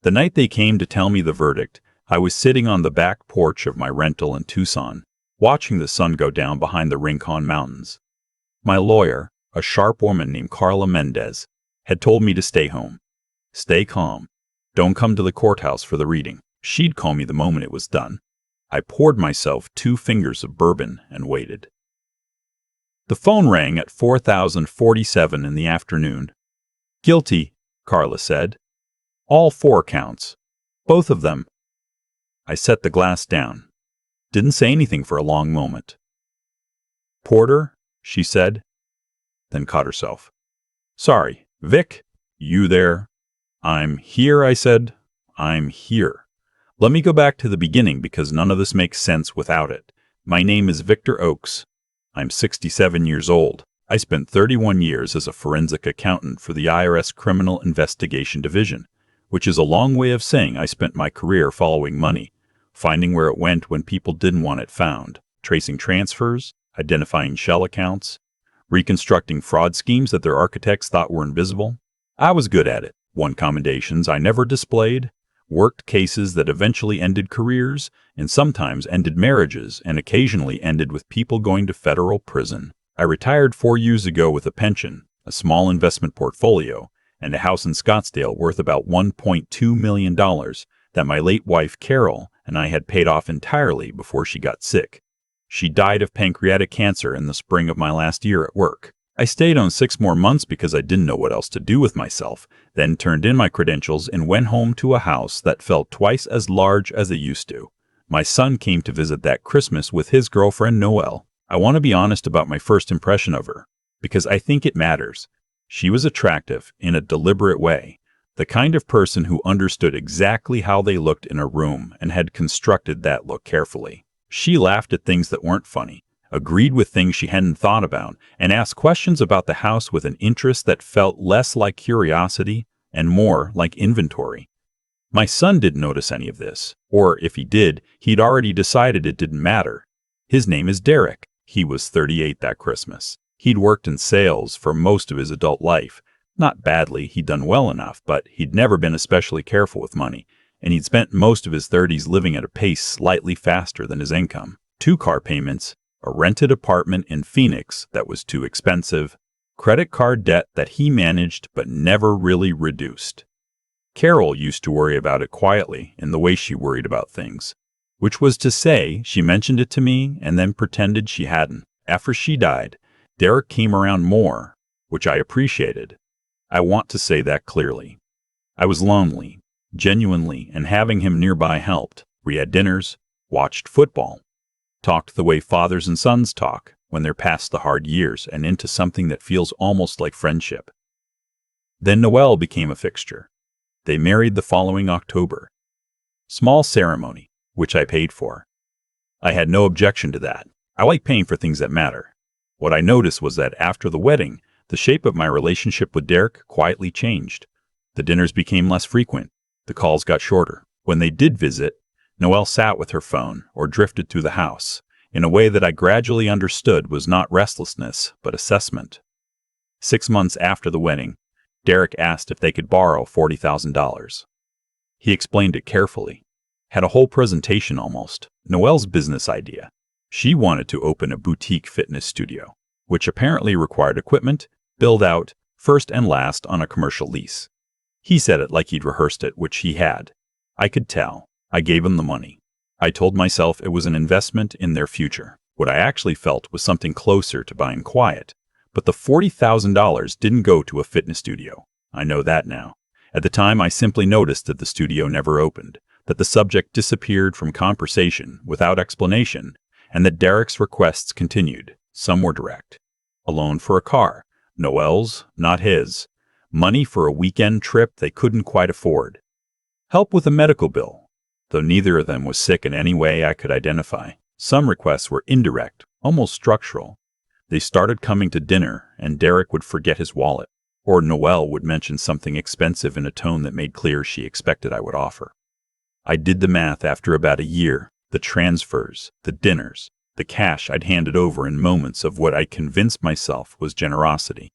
The night they came to tell me the verdict, I was sitting on the back porch of my rental in Tucson, watching the sun go down behind the Rincon Mountains. My lawyer, a sharp woman named Carla Mendez, had told me to stay home. Stay calm. Don't come to the courthouse for the reading. She'd call me the moment it was done. I poured myself 2 fingers of bourbon and waited. The phone rang at 4047 in the afternoon. Guilty, Carla said. All 4 counts. Both of them. I set the glass down. Didn't say anything for a long moment. Porter, she said, then caught herself. Sorry, Vic, you there? I'm here, I said. I'm here. Let me go back to the beginning because none of this makes sense without it. My name is Victor Oakes. I'm 67 years old. I spent 31 years as a forensic accountant for the IRS Criminal Investigation Division, which is a long way of saying I spent my career following money, finding where it went when people didn't want it found, tracing transfers, identifying shell accounts, reconstructing fraud schemes that their architects thought were invisible. I was good at it, won commendations I never displayed, worked cases that eventually ended careers, and sometimes ended marriages, and occasionally ended with people going to federal prison. I retired 4 years ago with a pension, a small investment portfolio, and a house in Scottsdale worth about $1.2 million that my late wife Carol and I had paid off entirely before she got sick. She died of pancreatic cancer in the spring of my last year at work. I stayed on 6 more months because I didn't know what else to do with myself, then turned in my credentials and went home to a house that felt twice as large as it used to. My son came to visit that Christmas with his girlfriend Noelle. I want to be honest about my first impression of her, because I think it matters. She was attractive in a deliberate way, the kind of person who understood exactly how they looked in a room and had constructed that look carefully. She laughed at things that weren't funny, agreed with things she hadn't thought about, and asked questions about the house with an interest that felt less like curiosity and more like inventory. My son didn't notice any of this, or if he did, he'd already decided it didn't matter. His name is Derek. He was 38 that Christmas. He'd worked in sales for most of his adult life. Not badly, he'd done well enough, but he'd never been especially careful with money, and he'd spent most of his 30s living at a pace slightly faster than his income. 2 car payments, a rented apartment in Phoenix that was too expensive, credit card debt that he managed but never really reduced. Carol used to worry about it quietly in the way she worried about things, which was to say she mentioned it to me and then pretended she hadn't. After she died, Derek came around more, which I appreciated. I want to say that clearly. I was lonely, genuinely, and having him nearby helped. We had dinners, watched football, talked the way fathers and sons talk when they're past the hard years and into something that feels almost like friendship. Then Noelle became a fixture. They married the following October. Small ceremony, which I paid for. I had no objection to that. I like paying for things that matter. What I noticed was that after the wedding, the shape of my relationship with Derek quietly changed. The dinners became less frequent. The calls got shorter. When they did visit, Noelle sat with her phone or drifted through the house in a way that I gradually understood was not restlessness, but assessment. 6 months after the wedding, Derek asked if they could borrow $40,000. He explained it carefully. Had a whole presentation almost. Noelle's business idea. She wanted to open a boutique fitness studio, which apparently required equipment, build out, first and last on a commercial lease. He said it like he'd rehearsed it, which he had. I could tell. I gave him the money. I told myself it was an investment in their future. What I actually felt was something closer to buying quiet. But the $40,000 didn't go to a fitness studio. I know that now. At the time, I simply noticed that the studio never opened, that the subject disappeared from conversation without explanation, and that Derek's requests continued. Some were direct. A loan for a car. Noelle's, not his. Money for a weekend trip they couldn't quite afford. Help with a medical bill, though neither of them was sick in any way I could identify. Some requests were indirect, almost structural. They started coming to dinner, and Derek would forget his wallet, or Noelle would mention something expensive in a tone that made clear she expected I would offer. I did the math after about a year, the transfers, the dinners, the cash I'd handed over in moments of what I convinced myself was generosity.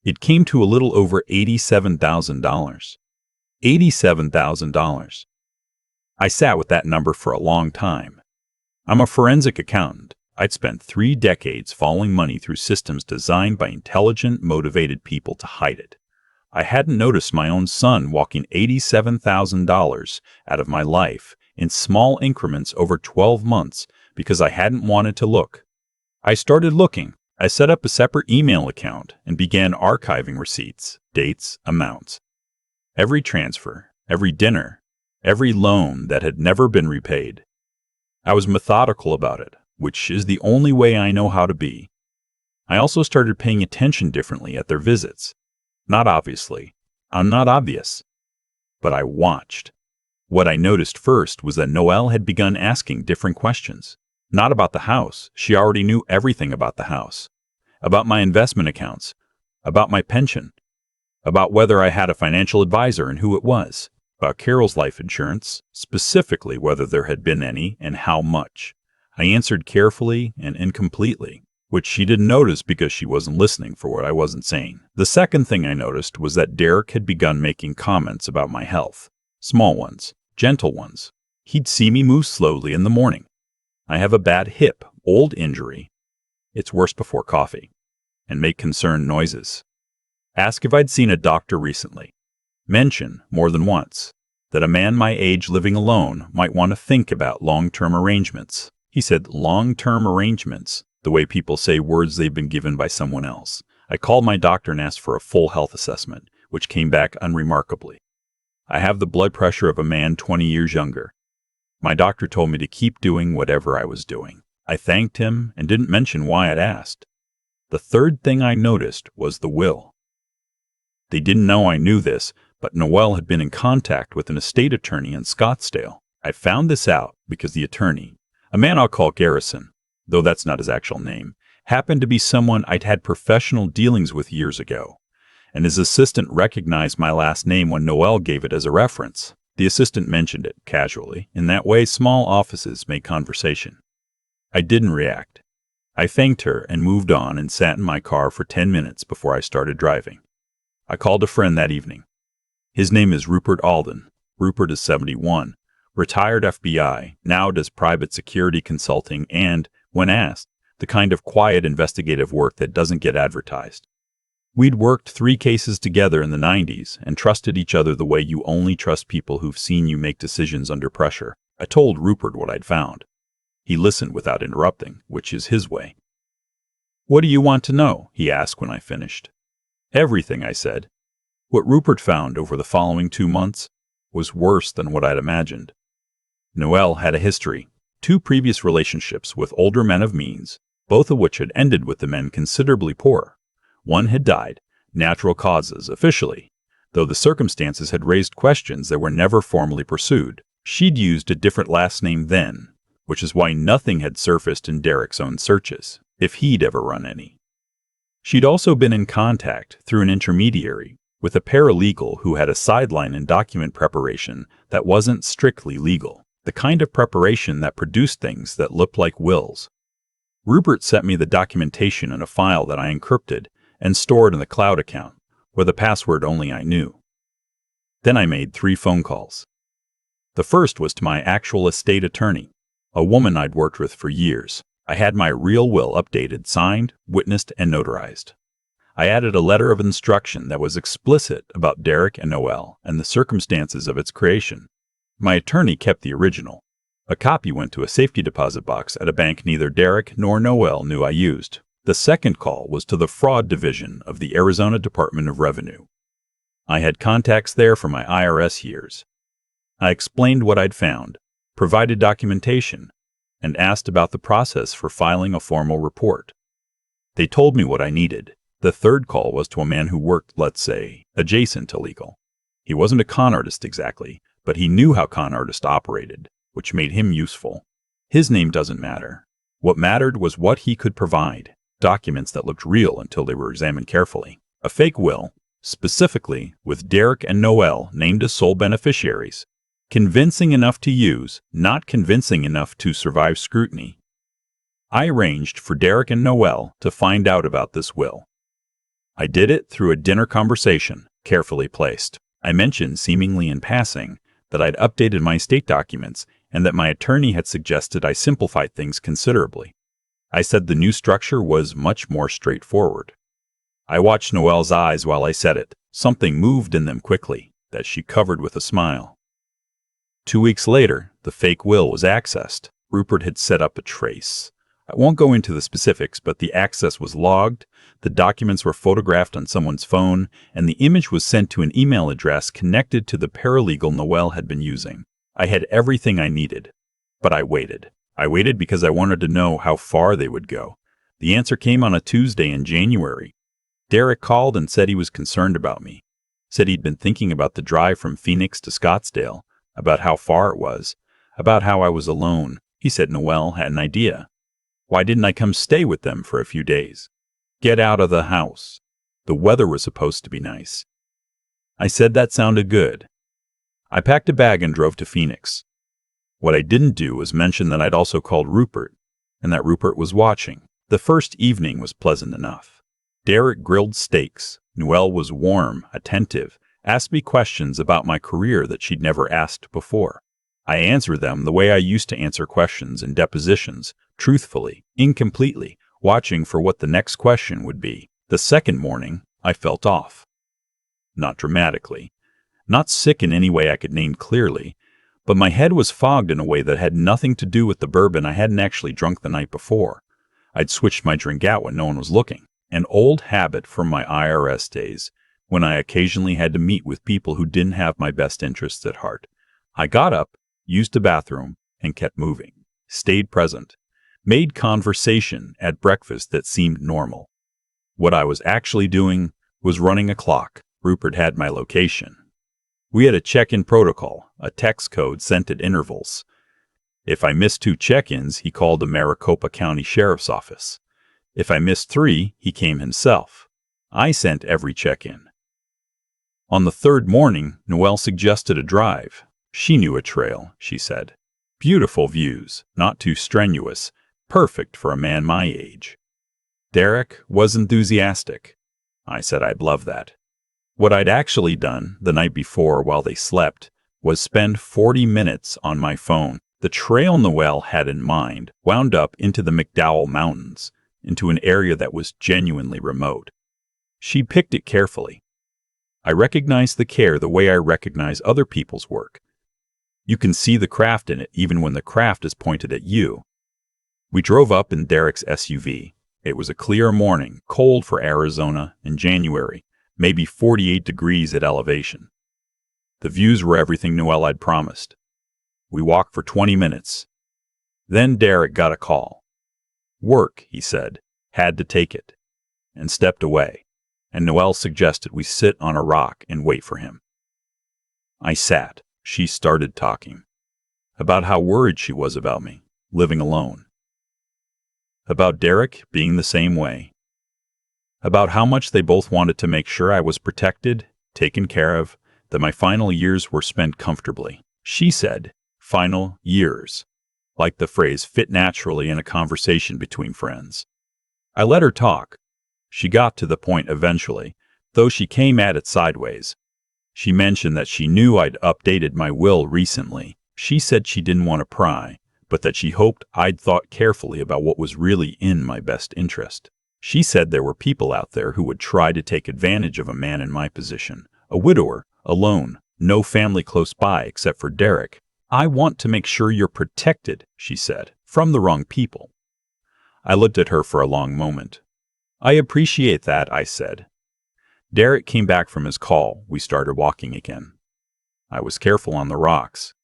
It came to a little over $87,000. $87,000. I sat with that number for a long time. I'm a forensic accountant. I'd spent 3 decades following money through systems designed by intelligent, motivated people to hide it. I hadn't noticed my own son walking $87,000 out of my life in small increments over 12 months because I hadn't wanted to look. I started looking. I set up a separate email account and began archiving receipts, dates, amounts. Every transfer, every dinner, every loan that had never been repaid. I was methodical about it, which is the only way I know how to be. I also started paying attention differently at their visits. Not obviously. I'm not obvious. But I watched. What I noticed first was that Noelle had begun asking different questions. Not about the house. She already knew everything about the house. About my investment accounts. About my pension. About whether I had a financial advisor and who it was. About Carol's life insurance, specifically whether there had been any and how much. I answered carefully and incompletely, which she didn't notice because she wasn't listening for what I wasn't saying. The second thing I noticed was that Derek had begun making comments about my health. Small ones, gentle ones. He'd see me move slowly in the morning. I have a bad hip, old injury. It's worse before coffee. And make concerned noises. Ask if I'd seen a doctor recently. Mention, more than once, that a man my age living alone might want to think about long-term arrangements. He said long-term arrangements, the way people say words they've been given by someone else. I called my doctor and asked for a full health assessment, which came back unremarkably. I have the blood pressure of a man 20 years younger. My doctor told me to keep doing whatever I was doing. I thanked him and didn't mention why I'd asked. The third thing I noticed was the will. They didn't know I knew this, but Noelle had been in contact with an estate attorney in Scottsdale. I found this out because the attorney, a man I'll call Garrison, though that's not his actual name, happened to be someone I'd had professional dealings with years ago, and his assistant recognized my last name when Noelle gave it as a reference. The assistant mentioned it, casually. In that way, small offices make conversation. I didn't react. I thanked her and moved on and sat in my car for 10 minutes before I started driving. I called a friend that evening. His name is Rupert Alden. Rupert is 71, retired FBI, now does private security consulting and, when asked, the kind of quiet investigative work that doesn't get advertised. We'd worked 3 cases together in the 90s and trusted each other the way you only trust people who've seen you make decisions under pressure. I told Rupert what I'd found. He listened without interrupting, which is his way. "What do you want to know?" he asked when I finished. "Everything," I said. What Rupert found over the following 2 months was worse than what I'd imagined. Noelle had a history, 2 previous relationships with older men of means, both of which had ended with the men considerably poorer. One had died, natural causes, officially, though the circumstances had raised questions that were never formally pursued. She'd used a different last name then, which is why nothing had surfaced in Derek's own searches, if he'd ever run any. She'd also been in contact, through an intermediary, with a paralegal who had a sideline in document preparation that wasn't strictly legal, the kind of preparation that produced things that looked like wills. Rupert sent me the documentation in a file that I encrypted and stored in the cloud account, with a password only I knew. Then I made 3 phone calls. The first was to my actual estate attorney, a woman I'd worked with for years. I had my real will updated, signed, witnessed, and notarized. I added a letter of instruction that was explicit about Derek and Noelle and the circumstances of its creation. My attorney kept the original. A copy went to a safety deposit box at a bank neither Derek nor Noelle knew I used. The second call was to the fraud division of the Arizona Department of Revenue. I had contacts there from my IRS years. I explained what I'd found, provided documentation, and asked about the process for filing a formal report. They told me what I needed. The third call was to a man who worked, let's say, adjacent to legal. He wasn't a con artist exactly, but he knew how con artists operated, which made him useful. His name doesn't matter. What mattered was what he could provide, documents that looked real until they were examined carefully. A fake will, specifically with Derek and Noelle named as sole beneficiaries, convincing enough to use, not convincing enough to survive scrutiny. I arranged for Derek and Noelle to find out about this will. I did it through a dinner conversation, carefully placed. I mentioned, seemingly in passing, that I'd updated my estate documents and that my attorney had suggested I simplify things considerably. I said the new structure was much more straightforward. I watched Noelle's eyes while I said it. Something moved in them quickly, that she covered with a smile. 2 weeks later, the fake will was accessed. Rupert had set up a trace. I won't go into the specifics, but the access was logged, the documents were photographed on someone's phone, and the image was sent to an email address connected to the paralegal Noelle had been using. I had everything I needed. But I waited. I waited because I wanted to know how far they would go. The answer came on a Tuesday in January. Derek called and said he was concerned about me. Said he'd been thinking about the drive from Phoenix to Scottsdale, about how far it was, about how I was alone. He said Noelle had an idea. Why didn't I come stay with them for a few days? Get out of the house. The weather was supposed to be nice. I said that sounded good. I packed a bag and drove to Phoenix. What I didn't do was mention that I'd also called Rupert, and that Rupert was watching. The first evening was pleasant enough. Derek grilled steaks. Noelle was warm, attentive, asked me questions about my career that she'd never asked before. I answered them the way I used to answer questions in depositions, truthfully, incompletely, watching for what the next question would be. The second morning, I felt off. Not dramatically. Not sick in any way I could name clearly, but my head was fogged in a way that had nothing to do with the bourbon I hadn't actually drunk the night before. I'd switched my drink out when no one was looking, an old habit from my IRS days, when I occasionally had to meet with people who didn't have my best interests at heart. I got up, used the bathroom, and kept moving. Stayed present. Made conversation at breakfast that seemed normal. What I was actually doing was running a clock. Rupert had my location. We had a check-in protocol, a text code sent at intervals. If I missed 2 check-ins, he called the Maricopa County Sheriff's Office. If I missed 3, he came himself. I sent every check-in. On the third morning, Noelle suggested a drive. She knew a trail, she said. Beautiful views, not too strenuous, perfect for a man my age. Derek was enthusiastic. I said I'd love that. What I'd actually done the night before while they slept was spend 40 minutes on my phone. The trail Noelle had in mind wound up into the McDowell Mountains, into an area that was genuinely remote. She picked it carefully. I recognized the care the way I recognize other people's work. You can see the craft in it even when the craft is pointed at you. We drove up in Derek's SUV. It was a clear morning, cold for Arizona in January, maybe 48 degrees at elevation. The views were everything Noelle had promised. We walked for 20 minutes. Then Derek got a call. Work, he said, had to take it, and stepped away, and Noelle suggested we sit on a rock and wait for him. I sat. She started talking about how worried she was about me, living alone. About Derek being the same way. About how much they both wanted to make sure I was protected, taken care of, that my final years were spent comfortably. She said, final years, like the phrase fit naturally in a conversation between friends. I let her talk. She got to the point eventually, though she came at it sideways. She mentioned that she knew I'd updated my will recently. She said she didn't want to pry, but that she hoped I'd thought carefully about what was really in my best interest. She said there were people out there who would try to take advantage of a man in my position, a widower, alone, no family close by except for Derek. I want to make sure you're protected, she said, from the wrong people. I looked at her for a long moment. I appreciate that, I said. Derek came back from his call. We started walking again. I was careful on the rocks.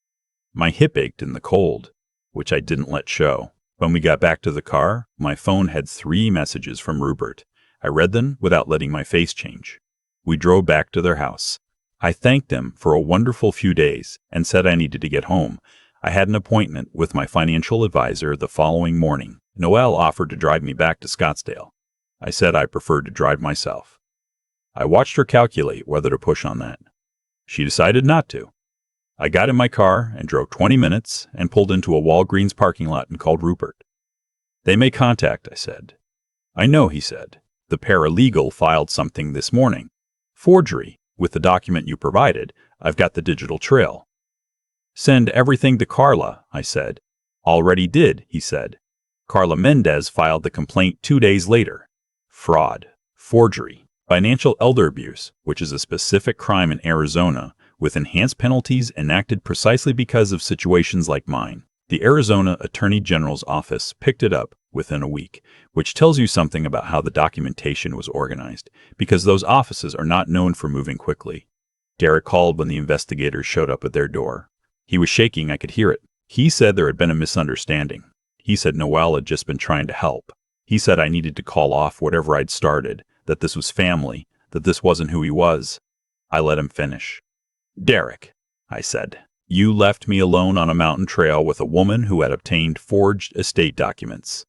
My hip ached in the cold, which I didn't let show. When we got back to the car, my phone had 3 messages from Rupert. I read them without letting my face change. We drove back to their house. I thanked them for a wonderful few days and said I needed to get home. I had an appointment with my financial advisor the following morning. Noelle offered to drive me back to Scottsdale. I said I preferred to drive myself. I watched her calculate whether to push on that. She decided not to. I got in my car and drove 20 minutes and pulled into a Walgreens parking lot and called Rupert. They may contact, I said. I know, he said. The paralegal filed something this morning. Forgery. With the document you provided, I've got the digital trail. Send everything to Carla, I said. Already did, he said. Carla Mendez filed the complaint 2 days later. Fraud, forgery, financial elder abuse, which is a specific crime in Arizona, with enhanced penalties enacted precisely because of situations like mine. The Arizona Attorney General's office picked it up within a week, which tells you something about how the documentation was organized, because those offices are not known for moving quickly. Derek called when the investigators showed up at their door. He was shaking, I could hear it. He said there had been a misunderstanding. He said Noel had just been trying to help. He said I needed to call off whatever I'd started, that this was family, that this wasn't who he was. I let him finish. Derek, I said, you left me alone on a mountain trail with a woman who had obtained forged estate documents.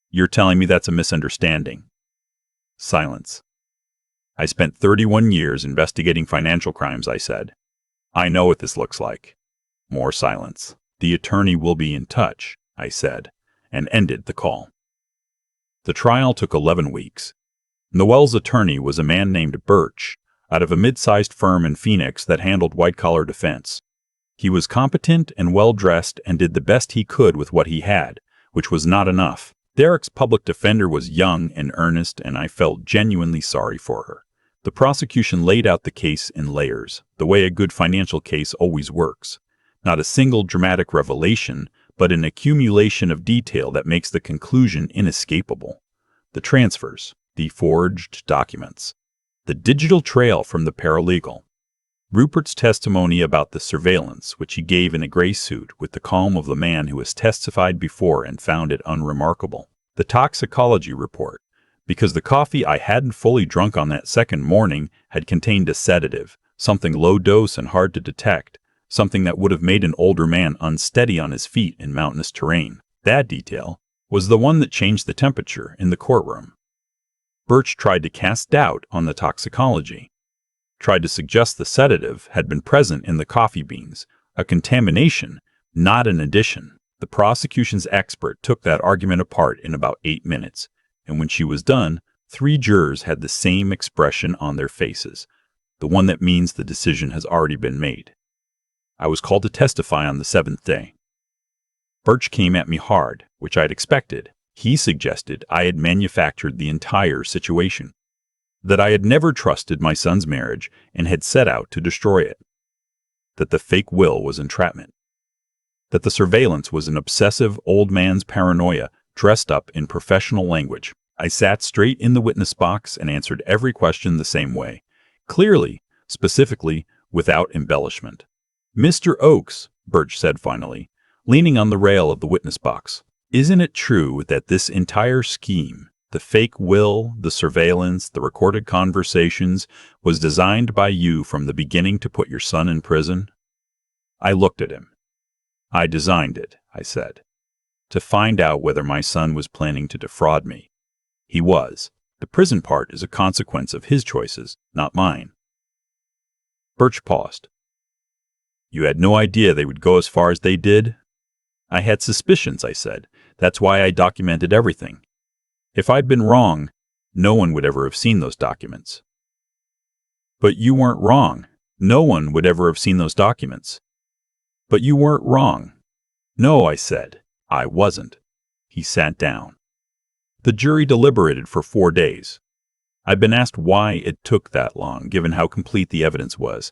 You're telling me that's a misunderstanding. Silence. I spent 31 years investigating financial crimes, I said. I know what this looks like. More silence. The attorney will be in touch, I said, and ended the call. The trial took 11 weeks. Noel's attorney was a man named Birch, out of a mid-sized firm in Phoenix that handled white-collar defense. He was competent and well-dressed and did the best he could with what he had, which was not enough. Derek's public defender was young and earnest, and I felt genuinely sorry for her. The prosecution laid out the case in layers, the way a good financial case always works. Not a single dramatic revelation, but an accumulation of detail that makes the conclusion inescapable. The transfers, the forged documents, the digital trail from the paralegal, Rupert's testimony about the surveillance, which he gave in a gray suit with the calm of the man who has testified before and found it unremarkable, the toxicology report, because the coffee I hadn't fully drunk on that second morning had contained a sedative, something low dose and hard to detect, something that would have made an older man unsteady on his feet in mountainous terrain. That detail was the one that changed the temperature in the courtroom. Birch tried to cast doubt on the toxicology, tried to suggest the sedative had been present in the coffee beans, a contamination, not an addition. The prosecution's expert took that argument apart in about 8 minutes, and when she was done, 3 jurors had the same expression on their faces, the one that means the decision has already been made. I was called to testify on the 7th day. Birch came at me hard, which I'd expected. He suggested I had manufactured the entire situation, that I had never trusted my son's marriage and had set out to destroy it, that the fake will was entrapment, that the surveillance was an obsessive old man's paranoia dressed up in professional language. I sat straight in the witness box and answered every question the same way, clearly, specifically, without embellishment. Mr. Oakes, Birch said finally, leaning on the rail of the witness box, isn't it true that this entire scheme, the fake will, the surveillance, the recorded conversations, was designed by you from the beginning to put your son in prison? I looked at him. I designed it, I said, to find out whether my son was planning to defraud me. He was. The prison part is a consequence of his choices, not mine. Birch paused. You had no idea they would go as far as they did? I had suspicions, I said. That's why I documented everything. If I'd been wrong, no one would ever have seen those documents. But you weren't wrong. No one would ever have seen those documents. But you weren't wrong. No, I said. I wasn't. He sat down. The jury deliberated for 4 days. I've been asked why it took that long, given how complete the evidence was.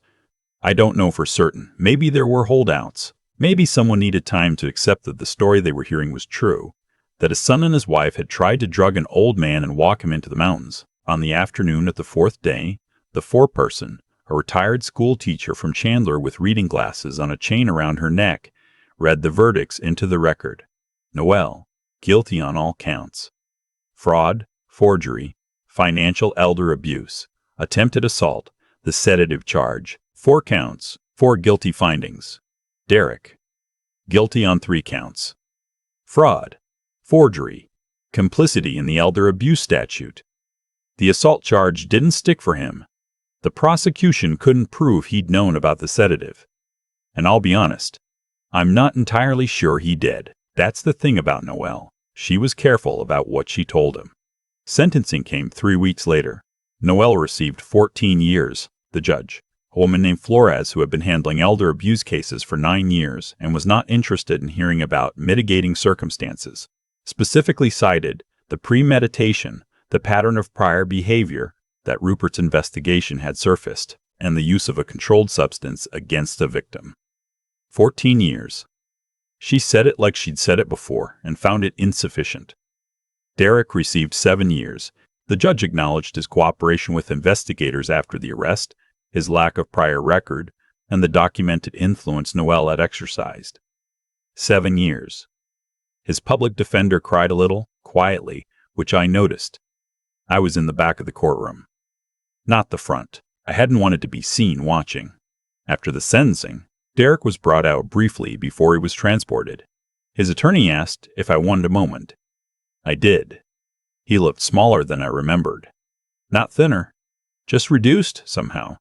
I don't know for certain. Maybe there were holdouts. Maybe someone needed time to accept that the story they were hearing was true, that his son and his wife had tried to drug an old man and walk him into the mountains. On the afternoon of the 4th day, the foreperson, a retired school teacher from Chandler with reading glasses on a chain around her neck, read the verdicts into the record. Noel, guilty on all counts. Fraud, forgery, financial elder abuse, attempted assault, the sedative charge, 4 counts, 4 guilty findings. Derek, guilty on 3 counts. Fraud, forgery, complicity in the elder abuse statute. The assault charge didn't stick for him. The prosecution couldn't prove he'd known about the sedative. And I'll be honest, I'm not entirely sure he did. That's the thing about Noel. She was careful about what she told him. Sentencing came 3 weeks later. Noel received 14 years, the judge. a woman named Flores who had been handling elder abuse cases for 9 years and was not interested in hearing about mitigating circumstances, specifically cited the premeditation, the pattern of prior behavior that Rupert's investigation had surfaced, and the use of a controlled substance against a victim. 14 years. She said it like she'd said it before and found it insufficient. Derek received 7 years. The judge acknowledged his cooperation with investigators after the arrest, his lack of prior record, and the documented influence Noel had exercised. 7 years. His public defender cried a little, quietly, which I noticed. I was in the back of the courtroom. Not the front. I hadn't wanted to be seen watching. After the sentencing, Derek was brought out briefly before he was transported. His attorney asked if I wanted a moment. I did. He looked smaller than I remembered. Not thinner, just reduced somehow,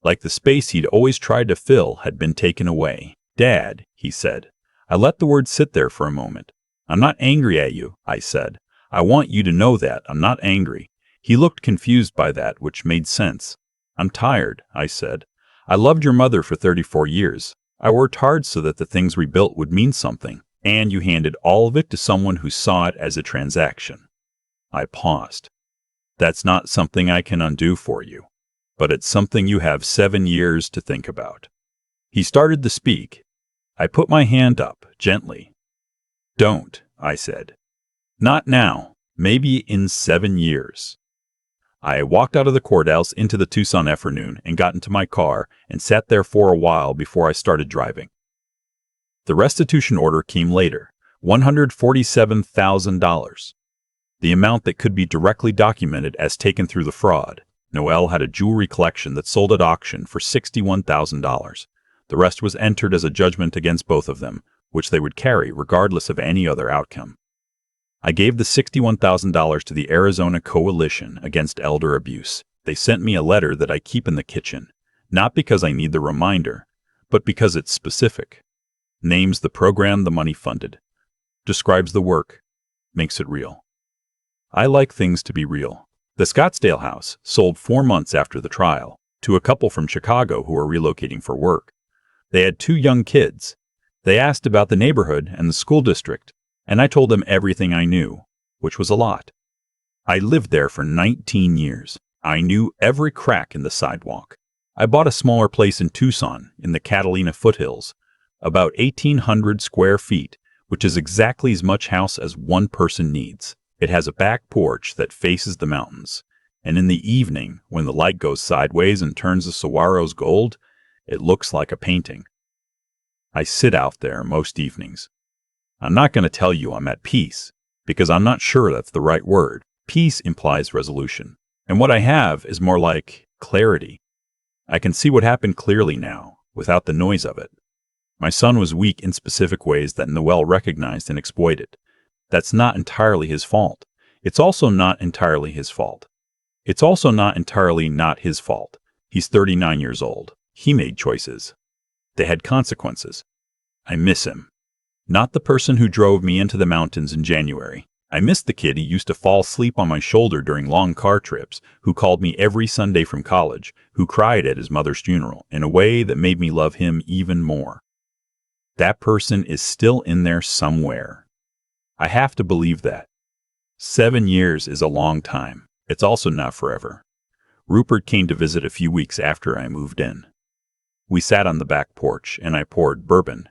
like the space he'd always tried to fill had been taken away. "Dad," he said. I let the words sit there for a moment. "I'm not angry at you," I said. "I want you to know that I'm not angry." He looked confused by that, which made sense. "I'm tired," I said. "I loved your mother for 34 years. I worked hard so that the things we built would mean something, and you handed all of it to someone who saw it as a transaction." I paused. "That's not something I can undo for you, but it's something you have 7 years to think about." He started to speak. I put my hand up, gently. "Don't," I said. "Not now. Maybe in 7 years." I walked out of the courthouse into the Tucson afternoon and got into my car and sat there for a while before I started driving. The restitution order came later, $147,000. The amount that could be directly documented as taken through the fraud. Noel had a jewelry collection that sold at auction for $61,000. The rest was entered as a judgment against both of them, which they would carry regardless of any other outcome. I gave the $61,000 to the Arizona Coalition Against Elder Abuse. They sent me a letter that I keep in the kitchen, not because I need the reminder, but because it's specific. Names the program the money funded, describes the work, makes it real. I like things to be real. The Scottsdale house sold 4 months after the trial to a couple from Chicago who were relocating for work. They had 2 young kids. They asked about the neighborhood and the school district, and I told them everything I knew, which was a lot. I lived there for 19 years. I knew every crack in the sidewalk. I bought a smaller place in Tucson, in the Catalina foothills, about 1,800 square feet, which is exactly as much house as one person needs. It has a back porch that faces the mountains, and in the evening, when the light goes sideways and turns the saguaros gold, it looks like a painting. I sit out there most evenings. I'm not going to tell you I'm at peace, because I'm not sure that's the right word. Peace implies resolution, and what I have is more like clarity. I can see what happened clearly now, without the noise of it. My son was weak in specific ways that Noel recognized and exploited. That's not entirely his fault. It's also not entirely his fault. It's also not entirely not his fault. He's 39 years old. He made choices. They had consequences. I miss him. Not the person who drove me into the mountains in January. I miss the kid who used to fall asleep on my shoulder during long car trips, who called me every Sunday from college, who cried at his mother's funeral in a way that made me love him even more. That person is still in there somewhere. I have to believe that. 7 years is a long time. It's also not forever. Rupert came to visit a few weeks after I moved in. We sat on the back porch, and I poured bourbon.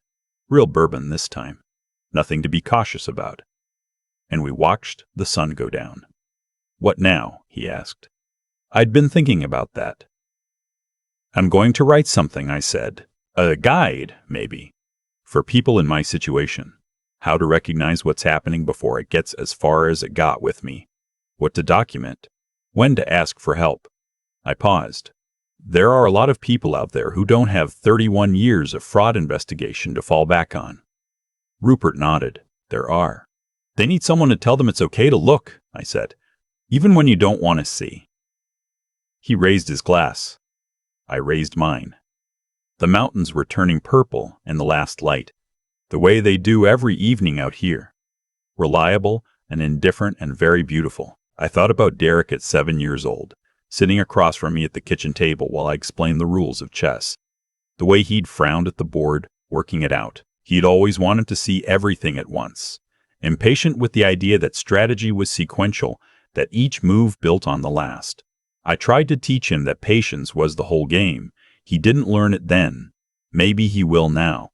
Real bourbon this time. Nothing to be cautious about. And we watched the sun go down. "What now?" he asked. I'd been thinking about that. "I'm going to write something," I said. "A guide, maybe, for people in my situation. How to recognize what's happening before it gets as far as it got with me. What to document. When to ask for help." I paused. There are a lot of people out there who don't have 31 years of fraud investigation to fall back on. Rupert nodded. There are. They need someone to tell them it's okay to look, I said, even when you don't want to see. He raised his glass. I raised mine. The mountains were turning purple in the last light, the way they do every evening out here. Reliable and indifferent and very beautiful. I thought about Derek at 7 years old. sitting across from me at the kitchen table while I explained the rules of chess. The way he'd frowned at the board, working it out. He'd always wanted to see everything at once. Impatient with the idea that strategy was sequential, that each move built on the last. I tried to teach him that patience was the whole game. He didn't learn it then. Maybe he will now.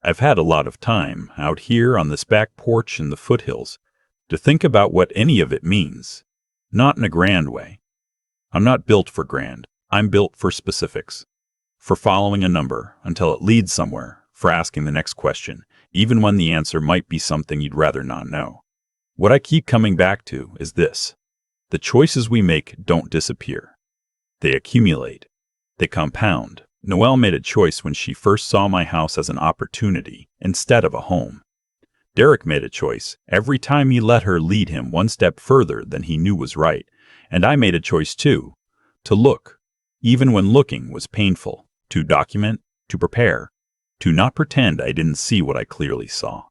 I've had a lot of time, out here on this back porch in the foothills, to think about what any of it means. Not in a grand way. I'm not built for grand. I'm built for specifics. For following a number until it leads somewhere, for asking the next question, even when the answer might be something you'd rather not know. What I keep coming back to is this. The choices we make don't disappear. They accumulate. They compound. Noelle made a choice when she first saw my house as an opportunity instead of a home. Derek made a choice every time he let her lead him one step further than he knew was right. And I made a choice too, to look, even when looking was painful, to document, to prepare, to not pretend I didn't see what I clearly saw.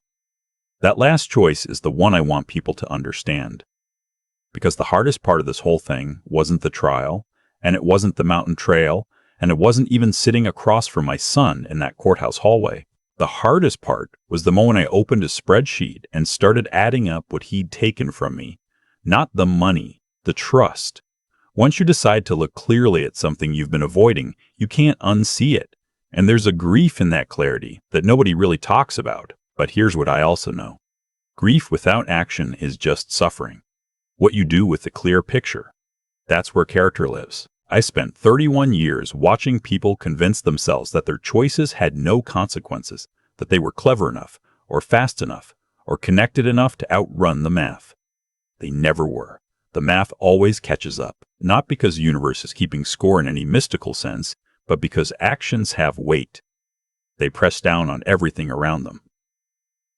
That last choice is the one I want people to understand. Because the hardest part of this whole thing wasn't the trial, and it wasn't the mountain trail, and it wasn't even sitting across from my son in that courthouse hallway. The hardest part was the moment I opened a spreadsheet and started adding up what he'd taken from me. Not the money, the trust. Once you decide to look clearly at something you've been avoiding, you can't unsee it. And there's a grief in that clarity that nobody really talks about. But here's what I also know. Grief without action is just suffering. What you do with the clear picture. That's where character lives. I spent 31 years watching people convince themselves that their choices had no consequences, that they were clever enough, or fast enough, or connected enough to outrun the math. They never were. The math always catches up, not because the universe is keeping score in any mystical sense, but because actions have weight. They press down on everything around them.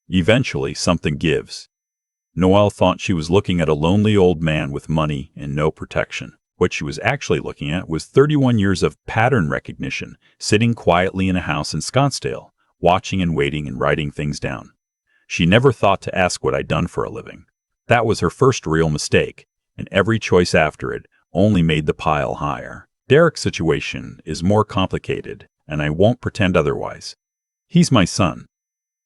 Eventually, something gives. Noelle thought she was looking at a lonely old man with money and no protection. What she was actually looking at was 31 years of pattern recognition, sitting quietly in a house in Scottsdale, watching and waiting and writing things down. She never thought to ask what I'd done for a living. That was her first real mistake, and every choice after it only made the pile higher. Derek's situation is more complicated, and I won't pretend otherwise. He's my son.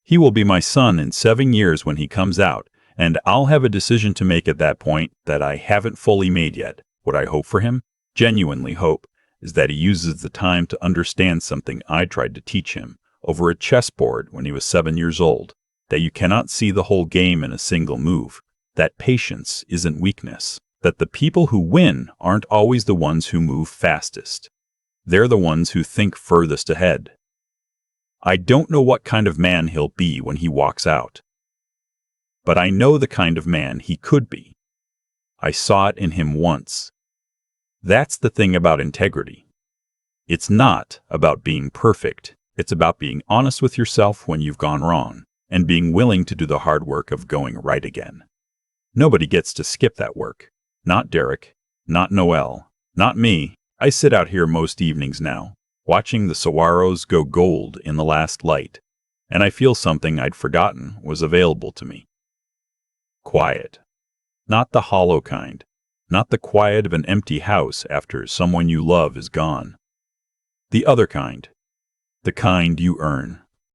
He will be my son in 7 years when he comes out, and I'll have a decision to make at that point that I haven't fully made yet. What I hope for him, genuinely hope, is that he uses the time to understand something I tried to teach him over a chessboard when he was 7 years old, that you cannot see the whole game in a single move, that patience isn't weakness, that the people who win aren't always the ones who move fastest. They're the ones who think furthest ahead. I don't know what kind of man he'll be when he walks out, but I know the kind of man he could be. I saw it in him once. That's the thing about integrity. It's not about being perfect. It's about being honest with yourself when you've gone wrong, and being willing to do the hard work of going right again. Nobody gets to skip that work. Not Derek, not Noelle, not me. I sit out here most evenings now, watching the saguaros go gold in the last light, and I feel something I'd forgotten was available to me. Quiet. Not the hollow kind. Not the quiet of an empty house after someone you love is gone. The other kind. The kind you earn.